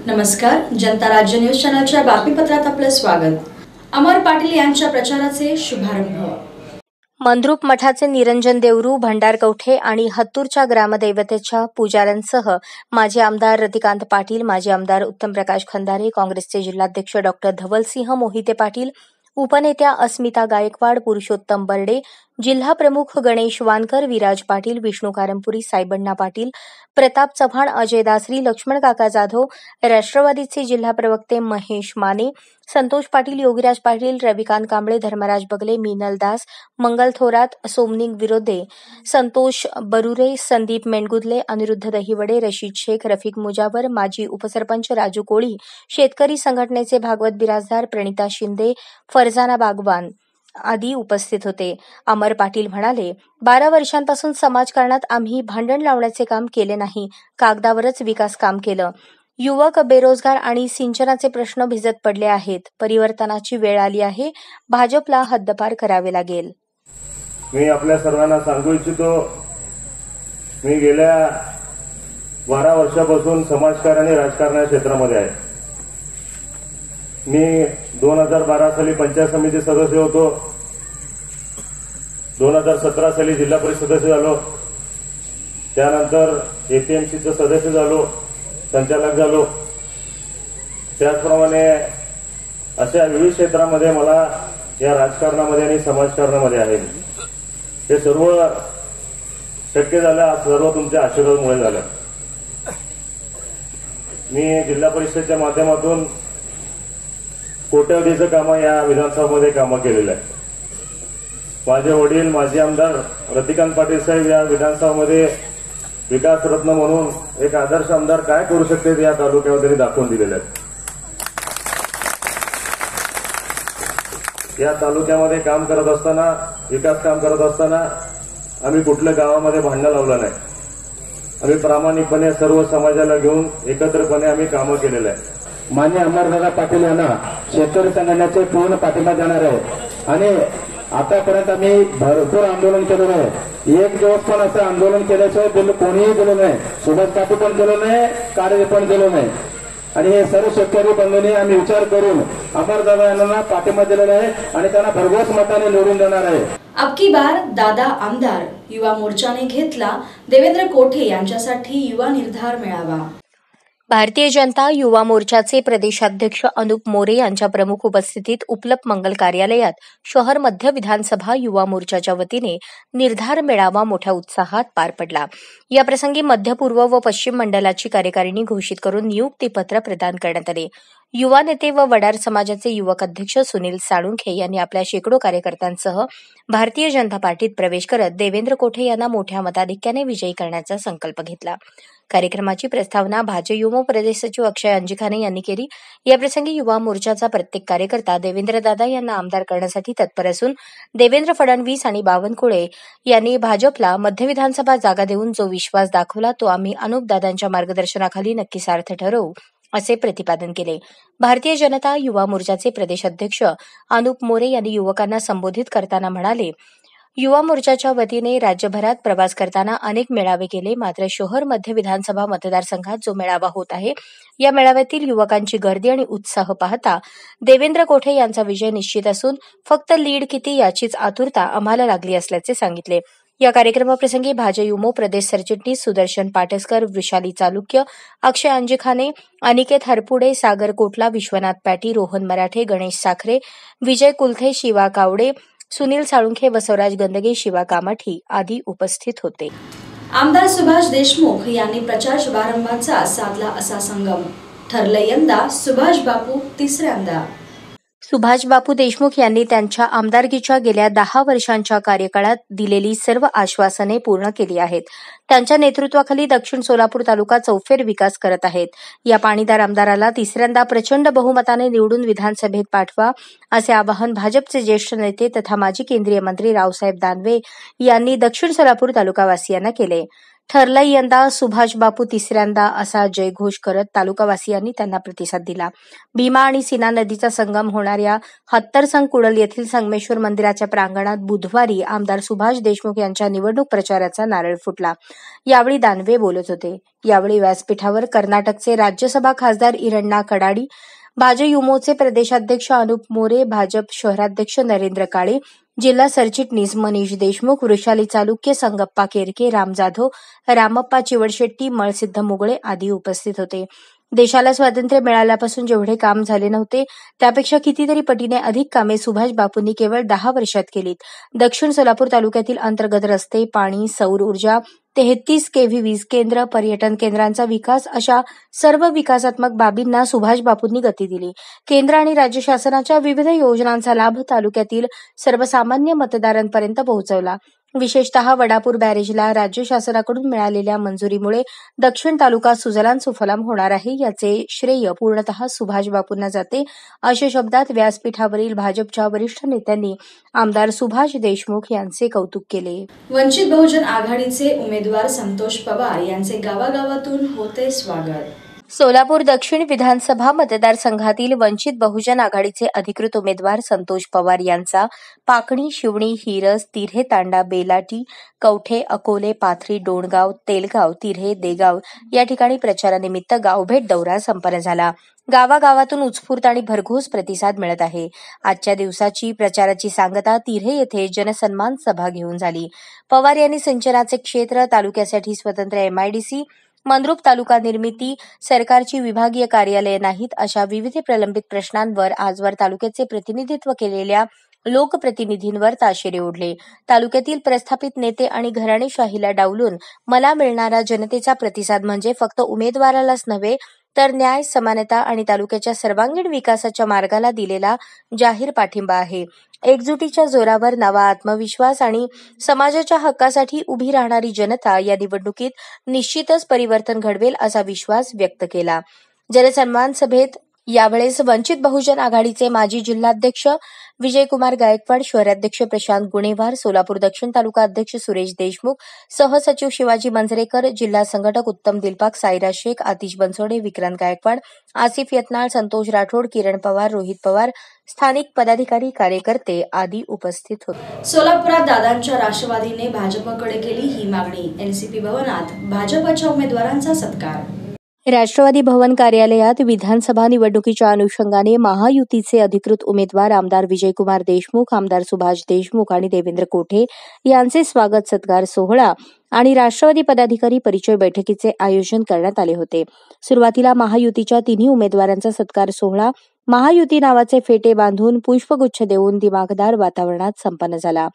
नमस्कार, जनता राज्य न्यूज चॅनलच्या बातमीपत्रात आपले स्वागत. अमर पाटील यांच्या प्रचाराचे शुभारंभ. मंद्रुप मठाचे निरंजन देवरू, भंडारकवठे आणि हत्तूरच्या ग्रामदैवतेच्या पुजाऱ्यांसह माजी आमदार रतिकांत पाटील, माजी आमदार उत्तमप्रकाश खंदारे, काँग्रेसचे जिल्हाध्यक्ष डॉ. धवलसिंह मोहिते पाटील, उपनेत्या अस्मिता गायकवाड, पुरुषोत्तम बर्डे, जिल्हा प्रमुख गणेश वानकर, विराज पाटील, विष्णू कारंपुरी, साईबण्णा पाटील, प्रताप चव्हाण, अजय दासरी, लक्ष्मण काका जाधव, राष्ट्रवादीचे जिल्हा प्रवक्ते महेश माने, संतोष पाटील, योगीराज पाटील, रविकांत कांबळे, धर्मराज बगले, मीनल दास, मंगल थोरात, सोमनिंग विरोधे, संतोष बरुरे, संदीप मेंडगुदले, अनिरुद्ध दहिवडे, रशीद शेख, रफिक मुजावर, माजी उपसरपंच राजू कोळी, शेतकरी संघटनेचे भागवत बिराजदार, प्रणिता शिंदे, फरजाना बागवान आदी उपस्थित होते. अमर पाटील म्हणाले, 12 वर्षांपासून समाजकारणात आम्ही भांडण लावण्याचे काम केले नाही, कागदावरच विकास काम केलं. युवक, बेरोजगार आणि सिंचनाचे प्रश्न भिजत पडले आहेत. परिवर्तनाची वेळ आली आहे. भाजपला हद्दपार करावे लागेल. मी आपल्या सर्वांना सांगू इच्छितो, मी गेल्या 12 वर्षापासून समाजकारण आणि राजकारण क्षेत्रामध्ये आहे. मी 2012 साली पंचायत समिती सदस्य होतो. 2017 साली जिल्हा परिषद सदस्य झालो. त्यानंतर एपीएमसीचं सदस्य झालो, संचालक झालो. त्याचप्रमाणे अशा विविध क्षेत्रामध्ये मला या राजकारणामध्ये आणि समाजकारणामध्ये आहे. हे सर्व शक्य झालं सर्व तुमच्या आशीर्वादामुळे झालं. मी जिल्हा परिषदेच्या माध्यमातून कोट्यवधीचं कामं या विधानसभामध्ये कामं केलेलं आहे. माझे वडील माजी आमदार रतिकांत पाटील साहेब या विधानसभामध्ये विकास रत्न म्हणून एक आदर्श आमदार काय करू शकते या तालुक्यामध्ये दाखवून दिलेले आहेत. या तालुक्यामध्ये काम करत असताना, विकास काम करत असताना आम्ही कुठल्या गावामध्ये भांडण लावलं नाही. आम्ही प्रामाणिकपणे सर्व समाजाला घेऊन एकत्रपणे आम्ही कामं केलेलं आहे. मान्य अमरदादा पाटील यांना शेतकरी संघटनेचे पूर्ण पाठिंबा देणार आहे आणि आतापर्यंत आम्ही भरपूर आंदोलन केलेलं आहे. एक दिवस पण असं आंदोलन केल्याशिवाय बिल कोणीही दिलं नाही. सुभाष कापू पण दिलं नाही, कार्य पण दिलं नाही. आणि हे सर्व शेतकरी बंधूंनी आम्ही विचार करून अमरदादा यांना पाठिंबा दिलेला आहे आणि त्यांना भरघोस मताने निवडून देणार आहे. अबकी बार दादा आमदार युवा मोर्चाने घेतला देवेंद्र कोठे यांच्यासाठी युवा निर्धार मेळावा. भारतीय जनता युवा मोर्चाचे प्रदेशाध्यक्ष अनुप मोरे यांच्या प्रमुख उपस्थितीत उपलप मंगल कार्यालयात शहर मध्य विधानसभा युवा मोर्चाच्या वतीने निर्धार मेळावा मोठ्या उत्साहात पार पडला. याप्रसंगी मध्य पूर्व व पश्चिम मंडलाची कार्यकारिणी घोषित करून नियुक्तीपत्र प्रदान करण्यात आले. युवा नेते व वडार समाजाचे युवक अध्यक्ष सुनील साळुंखे यांनी आपल्या शेकडो कार्यकर्त्यांसह भारतीय जनता पार्टीत प्रवेश करत देवेंद्र कोठे यांना मोठ्या मताधिक्याने विजयी करण्याचा संकल्प घेतला. कार्यक्रमाची प्रस्तावना भाजयुमो प्रदेश सचिव अक्षय अंजिखाने यांनी केली. याप्रसंगी युवा मोर्चाचा प्रत्येक कार्यकर्ता देवेंद्रदादा यांना आमदार करण्यासाठी तत्पर असून देवेंद्र फडणवीस आणि बावनकुळे यांनी भाजपला मध्य विधानसभा जागा देऊन जो विश्वास दाखवला तो आम्ही अनुपदादांच्या मार्गदर्शनाखाली नक्की सार्थ ठरवू असे प्रतिपादन केले. भारतीय जनता युवा मोर्चाचे प्रदेश अध्यक्ष अनुप मोरे यांनी युवकांना संबोधित करताना म्हणाले, युवा मोर्चाच्या वतीने राज्यभरात प्रवास करताना अनेक मेळावे केले, मात्र शहर मध्य विधानसभा मतदारसंघात जो मेळावा होत आहे या मेळाव्यातील युवकांची गर्दी आणि उत्साह पाहता देवेंद्र कोठे यांचा विजय निश्चित असून फक्त लीड किती याचीच आतुरता आम्हाला लागली असल्याचे सांगितले. या कार्यक्रमाप्रसंगी भाजयुमो प्रदेश सरचिटणीस सुदर्शन पाटसकर, वृषाली चालुक्य, अक्षय अंजिखाने, अनिकेत हरपुडे, सागर कोटला, विश्वनाथ पॅटी, रोहन मराठे, गणेश साखरे, विजय कुलथे, शिवा कावडे, सुनील साळुंखे, बसवराज गंदगे, शिवा कामठी आदी उपस्थित होते. आमदार सुभाष देशमुख यांनी प्रचार शुभारंभाचा साधला असा संगम. ठरले यंदा सुभाष बापू तिसऱ्यांदा. सुभाष बापू देशमुख यांनी त्यांच्या आमदारकीच्या गेल्या 10 वर्षांच्या कार्यकाळात दिलेली सर्व आश्वासने पूर्ण केली आहेत. त्यांच्या नेतृत्वाखाली दक्षिण सोलापूर तालुका चौफेर विकास करत आहेत. या पाणीदार आमदाराला तिसऱ्यांदा प्रचंड बहुमताने निवडून विधानसभेत पाठवा असे आवाहन भाजपचे ज्येष्ठ नेते तथा माजी केंद्रीय मंत्री रावसाहेब दानवे यांनी दक्षिण सोलापूर तालुकावासियांना केले. ठरलंय यंदा सुभाष बापू तिसऱ्यांदा असा जयघोष करत तालुकावासियांनी त्यांना प्रतिसाद दिला. भीमा आणि सीना नदीचा संगम होणाऱ्या हत्तरसंग कुडल येथील संगमेश्वर मंदिराच्या प्रांगणात बुधवारी आमदार सुभाष देशमुख यांच्या निवडणूक प्रचाराचा नारळ फुटला. यावेळी दानवे बोलत होते. यावेळी व्यासपीठावर कर्नाटकचे राज्यसभा खासदार इरण्णा कडाडी, भाजयुमोचे प्रदेशाध्यक्ष अनुप मोरे, भाजप शहराध्यक्ष नरेंद्र काळे, जिल्हा सरचिटणीस मनीष देशमुख, वृषाली चालुक्य, संगप्पा केरके, राम जाधव, रामप्पा चिवडशेट्टी, मळसिद्ध मुगळे आदी उपस्थित होते. देशाला स्वातंत्र्य मिळाल्यापासून जेवढे काम झाले नव्हते त्यापेक्षा कितीतरी पटीने अधिक कामे सुभाष बापूंनी केवळ 10 वर्षात केलीत. दक्षिण सोलापूर तालुक्यातील अंतर्गत रस्ते, पाणी, सौर ऊर्जा, 33 केव्ही वीज केंद्र, पर्यटन केंद्रांचा विकास अशा सर्व विकासात्मक बाबींना सुभाष बापूंनी गती दिली. केंद्र आणि राज्य शासनाच्या विविध योजनांचा लाभ तालुक्यातील सर्वसामान्य मतदारांपर्यंत पोहोचवला. विशेषतः वडापूर बॅरेजला राज्य शासनाकडून मिळालेल्या मंजुरीमुळे दक्षिण तालुका सुजलाम सुफलाम होणार आहे, याचे श्रेय पूर्णतः सुभाष बापूंना जाते, अशा शब्दात व्यासपीठावरील भाजपच्या वरिष्ठ नेत्यांनी आमदार सुभाष देशमुख यांचे कौतुक केले. वंचित बहुजन आघाडीचे उमेदवार संतोष पवार यांचे गावागावातून होते स्वागत. सोलापूर दक्षिण विधानसभा मतदारसंघातील वंचित बहुजन आघाडीचे अधिकृत उमेदवार संतोष पवार यांचा पाकणी, शिवणी, हिरस, तिऱ्हे तांडा, बेलाटी, कवठे, अकोले, पाथरी, डोणगाव, तेलगाव, तिऱ्हे, देगाव या ठिकाणी प्रचारानिमित्त गावभेट दौरा संपन्न झाला. गावागावातून उत्स्फूर्त आणि भरघोस प्रतिसाद मिळत आहे. आजच्या दिवसाची प्रचाराची सांगता तिऱ्हे येथे जनसन्मान सभा घेऊन झाली. पवार यांनी सिंचनाचे क्षेत्र, तालुक्यासाठी स्वतंत्र MIDC, मंद्रुप तालुका निर्मिती, सरकारची विभागीय कार्यालये नाहीत अशा विविध प्रलंबित प्रश्नांवर आजवर तालुक्याचे प्रतिनिधित्व केलेल्या लोकप्रतिनिधींवर ताशेरे ओढले. तालुक्यातील प्रस्थापित नेते आणि घराणेशाहीला डावलून मला मिळणारा जनतेचा प्रतिसाद म्हणजे फक्त उमेदवारालाच नव्हे तर न्याय, समानता आणि तालुक्याच्या सर्वांगीण विकासाच्या मार्गाला दिलेला जाहीर पाठिंबा आहे. एकजुटीच्या जोरावर नवा आत्मविश्वास आणि समाजाच्या हक्कासाठी उभी राहणारी जनता या निवडणुकीत निश्चितच परिवर्तन घडवेल असा विश्वास व्यक्त केला. जनसन्मान सभेत यावेळेस वंचित बहुजन आघाडीचे माजी जिल्हाध्यक्ष विजयकुमार गायकवाड, शहराध्यक्ष प्रशांत गुणेवार, सोलापूर दक्षिण तालुका अध्यक्ष सुरेश देशमुख, सहसचिव शिवाजी मंजरेकर, जिल्हा संघटक उत्तम दिलपाक, साईराज शेख, आतिश बनसोडे, विक्रांत गायकवाड, आसिफ यत्नाळ, संतोष राठोड, किरण पवार, रोहित पवार, स्थानिक पदाधिकारी, कार्यकर्ते आदी उपस्थित होते. सोलापुरात दादांच्या राष्ट्रवादीने भाजपकडे केली ही मागणी. NCP भवनात भाजपच्या उमेदवारांचा सत्कार. राष्ट्रवादी भवन कार्यालयात विधानसभा निवडणुकीच्या अनुषंगाने महायुतीचे अधिकृत उमेदवार आमदार विजयकुमार देशमुख, आमदार सुभाष देशमुख आणि देवेंद्र कोठे यांचे स्वागत सत्कार सोहळा आणि राष्ट्रवादी पदाधिकारी परिचय बैठकीचे आयोजन करण्यात आले होते. सुरुवातीला महायुतीच्या तिन्ही उमेदवारांचा सत्कार सोहळा महायुती नावाचे फेटे बांधून पुष्पगुच्छ देऊन दिमाखदार वातावरणात संपन्न झाला.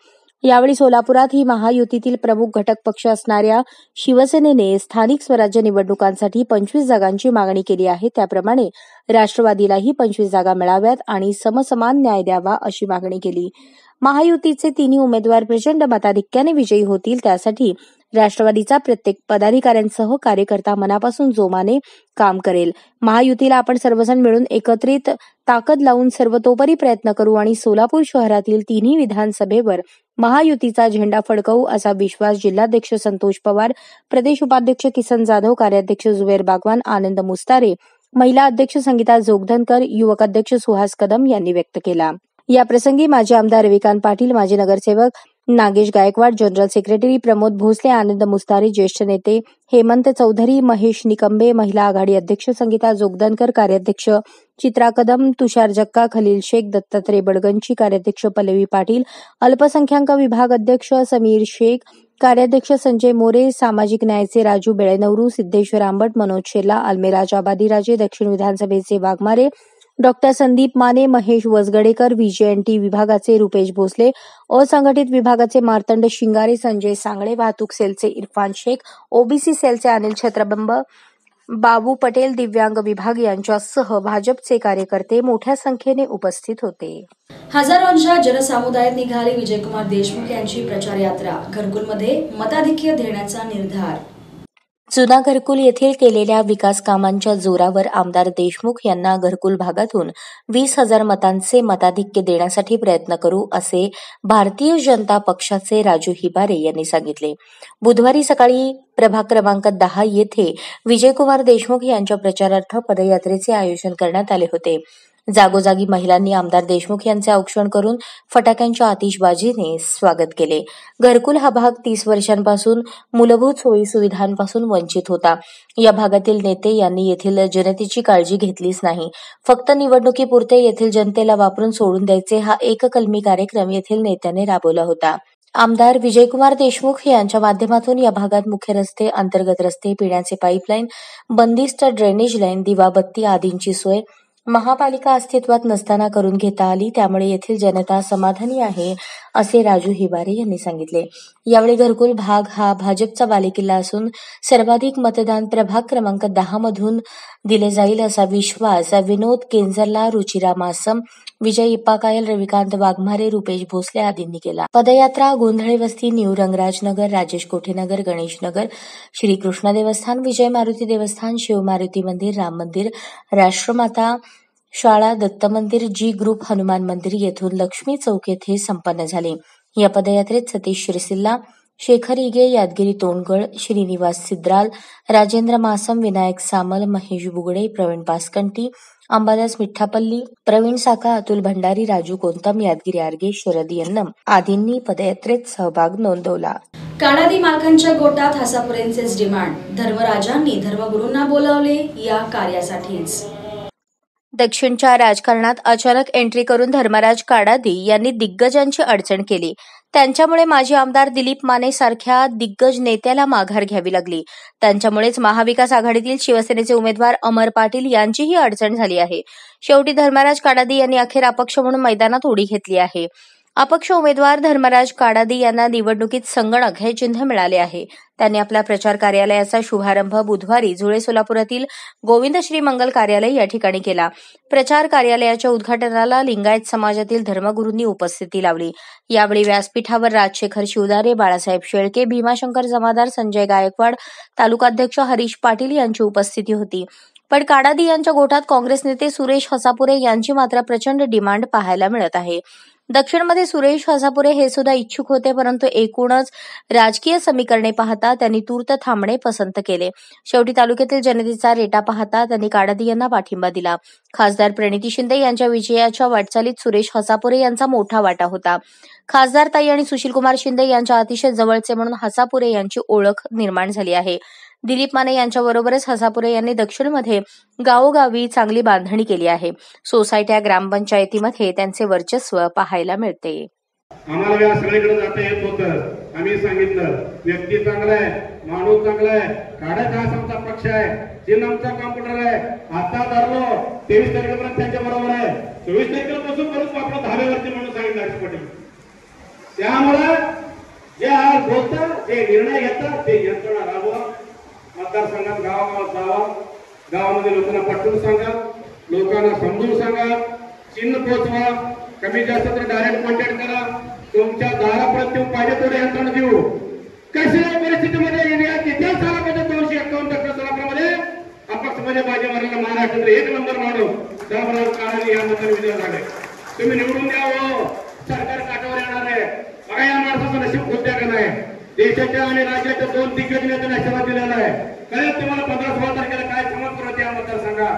यावेळी सोलापुरात ही महायुतीतील प्रमुख घटक पक्ष असणाऱ्या शिवसेनेने स्थानिक स्वराज्य निवडणुकांसाठी 25 जागांची मागणी केली आहे. त्याप्रमाणे राष्ट्रवादीलाही 25 जागा मिळाव्यात आणि समसमान न्याय द्यावा अशी मागणी केली. महायुतीचे तिन्ही उमेदवार प्रचंड मताधिक्याने विजयी होतील त्यासाठी राष्ट्रवादीचा प्रत्येक पदाधिकाऱ्यांसह कार्यकर्ता मनापासून जोमाने काम करेल. महायुतीला आपण सर्वजण मिळून एकत्रित ताकद लावून सर्वतोपरी प्रयत्न करू आणि सोलापूर शहरातील तिन्ही विधानसभेवर महायुतीचा झेंडा फडकवू असा विश्वास जिल्हाध्यक्ष संतोष पवार, प्रदेश उपाध्यक्ष किसन जाधव, कार्याध्यक्ष जुबेर बागवान, आनंद मुस्तारे, महिला अध्यक्ष संगीता जोगधनकर, युवक अध्यक्ष सुहास कदम यांनी व्यक्त केला. या प्रसंगी माजी आमदार रविकांत पाटील, माजी नगरसेवक नागेश गायकवाड, जनरल सेक्रेटरी प्रमोद भोसले, आनंद मुस्तारे, ज्येष्ठ नेते हेमंत चौधरी, महेश निकंबे, महिला आघाडी अध्यक्ष संगीता जोगधनकर, कार्याध्यक्ष चित्रा कदम, तुषार जक्का, खलील शेख, दत्तात्रय बडगंची, कार्याध्यक्ष पल्लवी पाटील, अल्पसंख्याक विभाग अध्यक्ष समीर शेख, कार्याध्यक्ष संजय मोरे, सामाजिक न्यायचे राजू बेळेनवरू, सिद्धेश्वर आंबट, मनोज शेला, आल्मेराज आबादीराजे, दक्षिण विधानसभेचे वाघमारे, डॉक्टर संदीप माने, महेश वसगडेकर, VJNT विभागाचे रुपेश भोसले, असंघटित विभागाचे मार्तंड शिंगारे, संजय सांगळे, वाहतूक सेलचे इरफान शेख, OBC सेलचे अनिल छत्रबंब, बाबू पटेल, दिव्यांग विभाग यांच्यासह भाजपचे कार्यकर्ते मोठ्या संख्येने उपस्थित होते. हजारोंच्या जनसमुदायात निघाली विजयकुमार देशमुख यांची प्रचार यात्रा. घरकुलमध्ये मताधिक्य देण्याचा निर्धार. जुना घरकुल येथील केलेल्या विकास कामांच्या जोरावर आमदार देशमुख यांना घरकुल भागातून 20,000 मतांचे मताधिक्य देण्यासाठी प्रयत्न करू, असे भारतीय जनता पक्षाचे राजू हिबारे यांनी सांगितले. बुधवारी सकाळी प्रभाग क्रमांक 10 येथे विजयकुमार देशमुख यांच्या प्रचारार्थ पदयात्रेचे आयोजन करण्यात आले होते. जागोजागी महिलांनी आमदार देशमुख यांचे औक्षण करून फटाक्यांच्या आतिषबाजीने स्वागत केले. घरकुल हा भाग 30 वर्षांपासून मूलभूत सोयीसुविधांपासून वंचित होता. या भागातील नेते यांनी येथील जनतेची काळजी घेतलीच नाही. फक्त निवडणुकीपुरते येथील जनतेला वापरून सोडून द्यायचे हा एककलमी कार्यक्रम येथील नेत्याने राबवला होता. आमदार विजयकुमार देशमुख यांच्या माध्यमातून या भागात मुख्य रस्ते, अंतर्गत रस्ते, पिण्याचे पाईपलाईन, बंदिस्त ड्रेनेज लाईन, दिवाबत्ती आदींची सोय महापालिका अस्तित्वात नसताना करून घेता आली. त्यामुळे येथील जनता समाधानी आहे, असे राजू हिबारे यांनी सांगितले. यावेळी घरकुल भाग हा भाजपचा बालेकिल्ला असून सर्वाधिक मतदान प्रभाग क्रमांक 10 मधून दिले जाईल, असा विश्वास विनोद केंजरला, रुचिरा मासम, विजय इप्पाकायल, रविकांत वाघमारे, रुपेश भोसले आदींनी केला. पदयात्रा गोंधळे वस्ती, न्यू रंगराजनगर, राजेश कोठेनगर, गणेशनगर, श्रीकृष्ण देवस्थान, विजय मारुती देवस्थान, शिव मारुती मंदिर, राम मंदिर, राष्ट्रमाता शाळा, दत्त मंदिर, जी ग्रुप, हनुमान मंदिर येथून लक्ष्मी चौक येथे संपन्न झाले. या पदयात्रेत सतीश शिरसिल्ला, शेखर इगे, यादगिरी तोंडगळ, श्रीनिवास सिद्राल, राजेंद्र मासम, विनायक सामल, महेश बुगडे, प्रवीण पासकंटी, अंबादास मिठ्ठापल्ली, प्रवीण साका, अतुल भंडारी, राजू कोंतम, यादगिरी आर्गे, शरद यन्नम आदींनी पदयात्रेत सहभाग नोंदवला. काणादी मालकांच्या गोटात हसापुरेंचेच डिमांड, धर्मराजांनी धर्मगुरूंना बोलावले या कार्यासाठीच. दक्षिणच्या राजकारणात अचानक एंट्री करून धर्मराज काडादी यांनी दिग्गजांची अडचण केली. त्यांच्यामुळे माजी आमदार दिलीप माने सारख्या दिग्गज नेत्याला माघार घ्यावी लागली. त्यांच्यामुळेच महाविकास आघाडीतील शिवसेनेचे उमेदवार अमर पाटील यांचीही अडचण झाली आहे. शेवटी धर्मराज काडादी यांनी अखेर अपक्ष म्हणून मैदानात उडी घेतली आहे. अपक्ष उमेदवार धर्मराज काडादी यांना निवडणुकीत संगणक हे चिन्ह मिळाले आहे. त्यांनी आपल्या प्रचार कार्यालयाचा शुभारंभ बुधवारी जुळे सोलापुरातील गोविंद श्री मंगल कार्यालय या ठिकाणी केला. प्रचार कार्यालयाच्या उद्घाटनाला लिंगायत समाजातील धर्मगुरूंनी उपस्थिती लावली. यावेळी व्यासपीठावर राजशेखर शिवदारे, बाळासाहेब शेळके, भीमाशंकर जमादार, संजय गायकवाड, तालुकाध्यक्ष हरीश पाटील यांची उपस्थिती होती. पण काडादी यांच्या गोठात काँग्रेस नेते सुरेश हसापुरे यांची मात्र प्रचंड डिमांड पाहायला मिळत आहे. दक्षिणमध्ये सुरेश हसापुरे हे सुद्धा इच्छुक होते, परंतु एकूणच राजकीय समीकरणे पाहता त्यांनी तूर्त थांबणे पसंत केले. शेवटी तालुक्यातील जनतेचा रेटा पाहता त्यांनी काडादी यांना पाठिंबा दिला. खासदार प्रणिती शिंदे यांच्या विजयाच्या वाटचालीत सुरेश हसापुरे यांचा मोठा वाटा होता. खासदार ताई आणि सुशीलकुमार शिंदे यांच्या अतिशय जवळचे म्हणून हसापुरे यांची ओळख निर्माण झाली आहे. दिलीप माने यांच्याबरोबरच हसापुरे यांनी दक्षिणमध्ये गावोगावी चांगली बांधणी केली आहे. सोसायट्या, ग्रामपंचायतीमध्ये त्यांचे वर्चस्व पाहायला मिळते. आम्हाला या सगळीकडे जाता येत होतं. आम्ही सांगितलं व्यक्ती चांगला आहे, माणूस चांगला आहे, काढत हा आमचा पक्ष आहे, चिन्ह आमचा कॉम्प्युटर आहे. आता धरलो 23 तारखेपर्यंत त्यांच्या बरोबर आहे. 24 तारखेपासून परत आपलं धाब्यावरती म्हणून सांगितलं पटेल. त्यामुळे जे आज बोलतात, जे निर्णय घेतात, ते यंत्रणा राबवा. मतदारसंघात गावागावात जावा, गावामध्ये लोकांना पटवून सांगा, लोकांना समजून सांगा, चिन्ह पोचवा. कमी जास्त तर डायरेक्ट कॉन्टॅक्ट करा. तुमच्या दारापर्यंत येऊन पाहिजे तेवढे यंत्रणा देऊ. कशाही परिस्थितीमध्ये इतिहास झाला पाहिजे. 251 सोलापुरामध्ये अपक्षमध्ये बाजी मारलेला महाराष्ट्रात 1 नंबर माणूस धर्मराज काडादी या मताने विजय झाले. तुम्ही निवडून द्यावं. सरकार काठावर येणार आहे. बघा या माणसाचं नशीब खुद्या का नाही. देशाच्या आणि राज्याच्या 2 दिग्गज नेत्यांना आशीर्वाद दिलेला आहे. कळेल तुम्हाला 15-16 तारखेला काय समज करत या मतदारसंघा.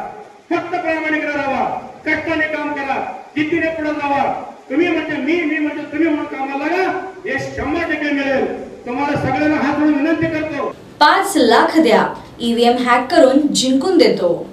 फक्त प्रामाणिक राहा, कष्टाने काम करा, जिद्दीने पुढे जावा. तुम्ही म्हणजे मी म्हणजे तुम्ही म्हणून कामाला लागा. हे 100% मिळेल. तुम्हाला सगळ्यांना हात जोडून विनंती करतो. 5 लाख द्या, ईव्हीएम हॅक करून जिंकून देतो.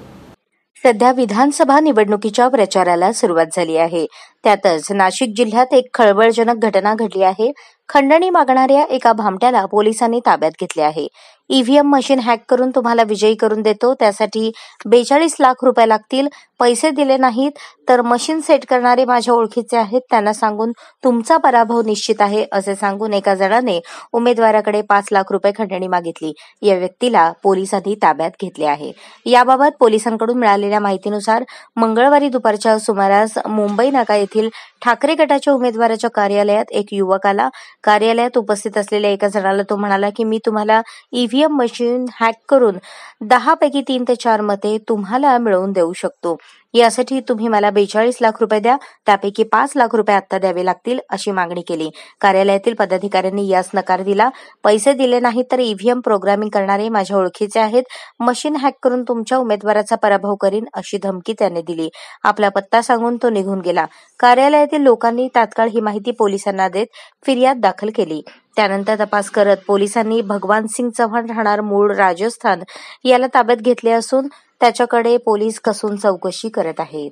सध्या विधानसभा निवडणुकीच्या प्रचाराला सुरुवात झाली आहे. त्यातच नाशिक जिल्ह्यात एक खळबळजनक घटना घडली आहे. खंडणी मागणाऱ्या एका भामट्याला पोलिसांनी ताब्यात घेतले आहे. ईव्हीएम मशीन हॅक करून तुम्हाला विजयी करून देतो, त्यासाठी 42 लाख रुपये लागतील. पैसे दिले नाहीत तर मशीन सेट करणारे माझ्या ओळखीचे आहेत, त्यांना सांगून तुमचा पराभव निश्चित आहे, असे सांगून एका जणाने उमेदवाराकडे 5 लाख रुपये खंडणी मागितली. या व्यक्तीला पोलिसांनी ताब्यात घेतले आहे. याबाबत पोलिसांकडून मिळालेल्या माहितीनुसार मंगळवारी दुपारच्या सुमारास मुंबई नाका येथील ठाकरे गटाच्या उमेदवाराच्या कार्यालयात एक युवकाला कार्यालयात उपस्थित असलेल्या एका जणाला तो म्हणाला की मी तुम्हाला ईव्हीएम मशीन हॅक करून 10 पैकी 3 ते 4 मते तुम्हाला मिळवून देऊ शकतो. यासाठी तुम्ही मला 42 लाख रुपये द्या, त्यापैकी 5 लाख रुपये आत्ता द्यावे लागतील अशी मागणी केली. कार्यालयातील पदाधिकाऱ्यांनी यास नकार दिला. पैसे दिले नाहीत तर ईव्हीएम प्रोग्रामिंग करणारे माझ्या ओळखीचे आहेत, मशीन हॅक करून तुमच्या उमेदवाराचा पराभव करीन अशी धमकी त्याने दिली. आपला पत्ता सांगून तो निघून गेला. कार्यालयातील लोकांनी तात्काळ ही माहिती पोलिसांना देत फिर्याद दाखल केली. त्यानंतर तपास करत पोलिसांनी भगवान सिंग चव्हाण राहणार मूळ राजस्थान याला ताब्यात घेतले असून त्याच्याकडे पोलीस कसून चौकशी करत आहेत.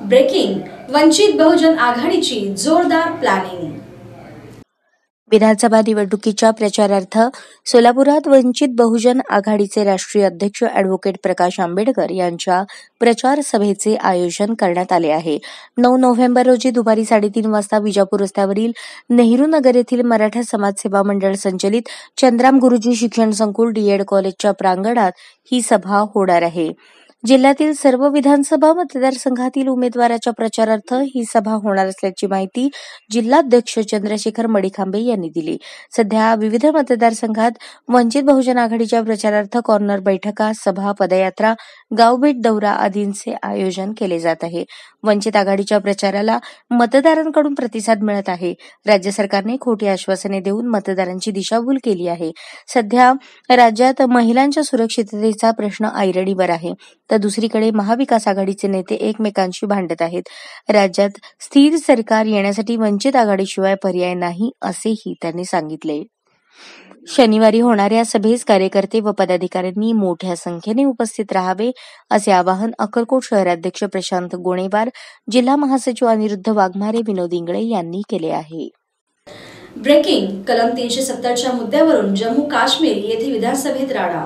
ब्रेकिंग, वंचित बहुजन आघाडीची जोरदार प्लॅनिंग. विधानसभा निवडणुकीच्या प्रचारार्थ सोलापुरात वंचित बहुजन आघाडीचे राष्ट्रीय अध्यक्ष अॅडव्होकेट प्रकाश आंबेडकर यांच्या प्रचार सभेचे आयोजन करण्यात आले आहे. 9 नोव्हेंबर रोजी दुपारी 3:30 वाजता विजापूर रस्त्यावरील नेहरू नगर येथील मराठा समाजसेवा मंडळ संचलित चंद्राम गुरुजी शिक्षण संकुल डीएड कॉलेजच्या प्रांगणात ही सभा होणार आहे. जिल्ह्यातील सर्व विधानसभा मतदारसंघातील उमेदवाराच्या प्रचारार्थ ही सभा होणार असल्याची माहिती जिल्हाध्यक्ष चंद्रशेखर मडिखांबे यांनी दिली. सध्या विविध मतदारसंघात वंचित बहुजन आघाडीच्या प्रचारार्थ कॉर्नर बैठका, सभा, पदयात्रा, गावभेट दौरा आदींचे आयोजन केले जात आहे. वंचित आघाडीच्या प्रचाराला मतदारांकडून प्रतिसाद मिळत आहे. राज्य सरकारने खोटी आश्वासने देऊन मतदारांची दिशाभूल केली आहे. सध्या राज्यात महिलांच्या सुरक्षिततेचा प्रश्न ऐरणीवर आहे, तर दुसरीकडे महाविकास आघाडीचे नेते एकमेकांशी भांडत आहेत. राज्यात स्थिर सरकार येण्यासाठी वंचित आघाडीशिवाय पर्याय नाही असेही त्यांनी सांगितले. शनिवारी होणाऱ्या सभेस कार्यकर्ते व पदाधिकाऱ्यांनी मोठ्या संख्येने उपस्थित राहावे असे आवाहन अक्कलकोट शहराध्यक्ष प्रशांत गोणेवार, जिल्हा महासचिव अनिरुद्ध वाघमारे, विनोद इंगळे यांनी केले आहे. ब्रेकिंग, कलम 370च्या मुद्द्यावरून जम्मू काश्मीर येथे विधानसभेत राडा.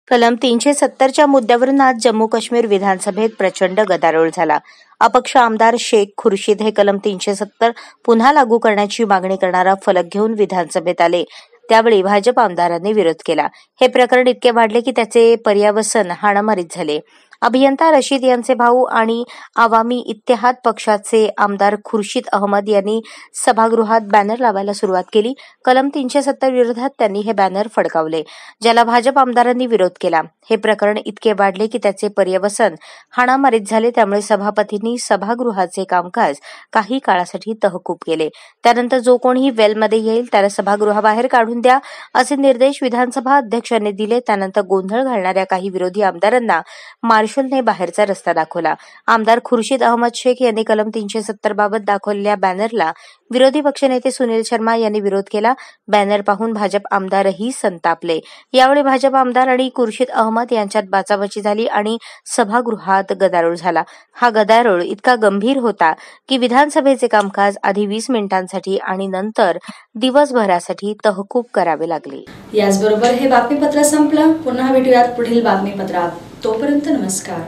कलम 370च्या मुद्द्यावरून आज जम्मू काश्मीर विधानसभेत प्रचंड गदारोळ झाला. अपक्ष आमदार शेख खुर्शीद हे कलम 370 पुन्हा लागू करण्याची मागणी करणारा फलक घेऊन विधानसभेत आले. त्यावेळी भाजप आमदारांनी विरोध केला. हे प्रकरण इतके वाढले की त्याचे पर्यावसन हाणामारीत झाले. अभियंता रशीद यांचे भाऊ आणि आवामी इत्तेहाद पक्षाचे आमदार खुर्शीद अहमद यांनी सभागृहात बॅनर लावायला सुरुवात केली. कलम 370 विरोधात त्यांनी हे बॅनर फडकावले, ज्याला भाजप आमदारांनी विरोध केला. हे प्रकरण इतके वाढले की त्याचे पर्यवसन हाणामारीत झाले. त्यामुळे सभापतींनी सभागृहाचे कामकाज काही काळासाठी तहकूब केले. त्यानंतर जो कोणी वेलमध्ये येईल त्याला सभागृहाबाहेर काढून द्या असे निर्देश विधानसभा अध्यक्षांनी दिले. त्यानंतर गोंधळ घालणाऱ्या काही विरोधी आमदारांना मार्शलने बाहेरचा रस्ता दाखवला. आमदार खुर्शीद अहमद शेख यांनी कलम 370 बाबत दाखवलेल्या बॅनरला विरोधी पक्षनेते सुनील शर्मा यांनी विरोध केला. बॅनर पाहून भाजप आमदारही संतापले. यावेळी भाजप आमदार आणि खुर्शीद अहमद यांच्यात बाचाबाची झाली आणि सभागृहात गदारोळ झाला. हा गदारोळ इतका गंभीर होता की विधानसभेचे कामकाज आधी 20 मिनिटांसाठी आणि नंतर दिवसभरासाठी तहकूब करावे लागले. याचबरोबर हे बातमीपत्र संपलं. पुन्हा भेटूयात पुढील बातमीपत्रात. तोपर्यंत नमस्कार.